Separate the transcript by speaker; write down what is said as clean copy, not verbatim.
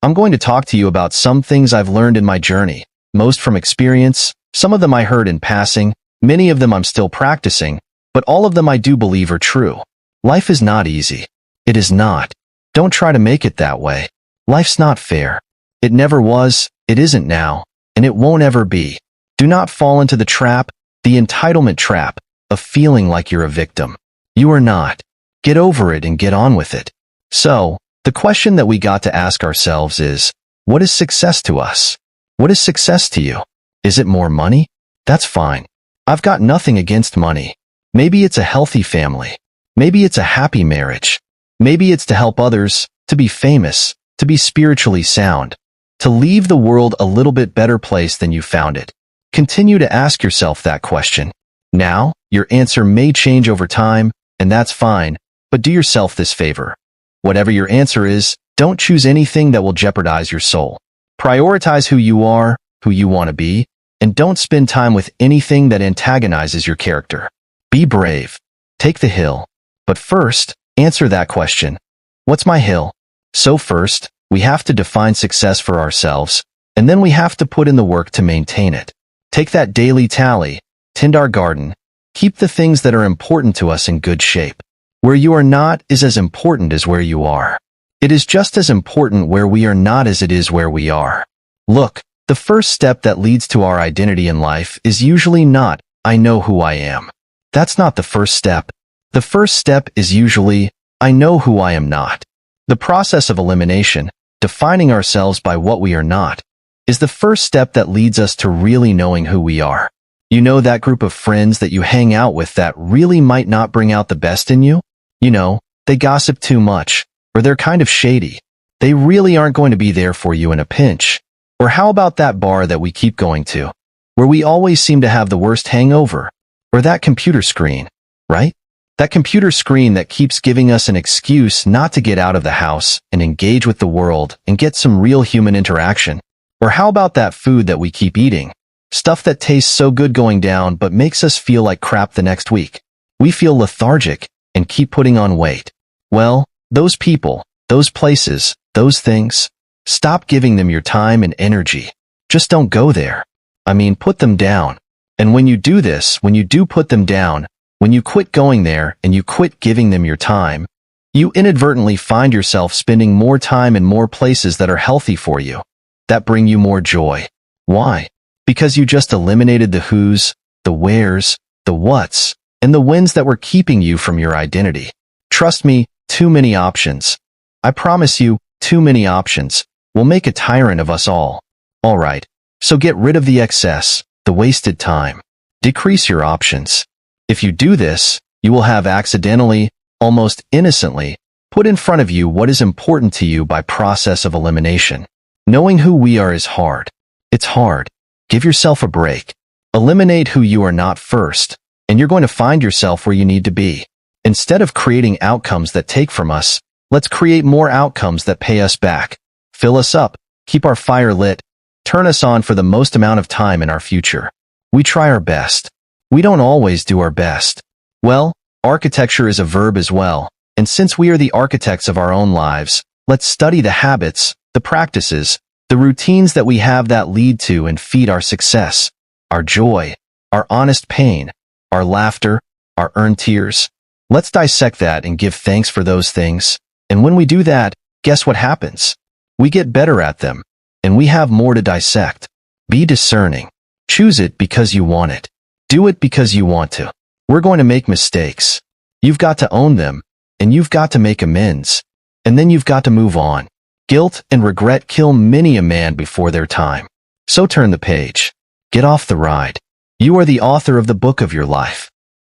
Speaker 1: I'm going to talk to you about some things I've learned in my journey, most from experience. Some of them I heard in passing, many of them I'm still practicing, but all of them I do believe are true. Life is not easy. It is not. Don't try to make it that way. Life's not fair. It never was, it isn't now, and it won't ever be. Do not fall into the trap, the entitlement trap, of feeling like you're a victim. You are not. Get over it and get on with it. So, the question that we got to ask ourselves is, what is success to us? What is success to you? Is it more money? That's fine. I've got nothing against money. Maybe it's a healthy family. Maybe it's a happy marriage. Maybe it's to help others, to be famous, to be spiritually sound, to leave the world a little bit better place than you found it. Continue to ask yourself that question. Now, your answer may change over time, and that's fine, but do yourself this favor. Whatever your answer is, don't choose anything that will jeopardize your soul. Prioritize who you are, who you want to be, and don't spend time with anything that antagonizes your character. Be brave. Take the hill. But first, answer that question. What's my hill? So first, we have to define success for ourselves, and then we have to put in the work to maintain it. Take that daily tally, tend our garden, keep the things that are important to us in good shape. Where you are not is as important as where you are. It is just as important where we are not as it is where we are. Look, the first step that leads to our identity in life is usually not, I know who I am. That's not the first step. The first step is usually, I know who I am not. The process of elimination, defining ourselves by what we are not, is the first step that leads us to really knowing who we are. You know that group of friends that you hang out with that really might not bring out the best in you? You know, they gossip too much, or they're kind of shady. They really aren't going to be there for you in a pinch. Or how about that bar that we keep going to, where we always seem to have the worst hangover? Or that computer screen, right? That computer screen that keeps giving us an excuse not to get out of the house and engage with the world and get some real human interaction. Or how about that food that we keep eating? Stuff that tastes so good going down but makes us feel like crap the next week. We feel lethargic and keep putting on weight. Well, those people, those places, those things, stop giving them your time and energy. Just don't go there. I mean, put them down. And when you do this, when you do put them down, when you quit going there and you quit giving them your time, you inadvertently find yourself spending more time in more places that are healthy for you, that bring you more joy. Why? Because you just eliminated the who's, the where's, the what's, and the whens that were keeping you from your identity. Trust me, too many options. I promise you, too many options will make a tyrant of us all. All right, so get rid of the excess, the wasted time. Decrease your options. If you do this, you will have accidentally, almost innocently, put in front of you what is important to you by process of elimination. Knowing who we are is hard. It's hard. Give yourself a break. Eliminate who you are not first, and you're going to find yourself where you need to be. Instead of creating outcomes that take from us, let's create more outcomes that pay us back. Fill us up, keep our fire lit, turn us on for the most amount of time in our future. We try our best. We don't always do our best. Well, architecture is a verb as well, and since we are the architects of our own lives, let's study the habits, the practices, the routines that we have that lead to and feed our success, our joy, our honest pain, our laughter, our earned tears. Let's dissect that and give thanks for those things. And when we do that, guess what happens? We get better at them, and we have more to dissect. Be discerning. Choose it because you want it. Do it because you want to. We're going to make mistakes. You've got to own them, and you've got to make amends. And then you've got to move on. Guilt and regret kill many a man before their time. So turn the page. Get off the ride. You are the author of the book of your life.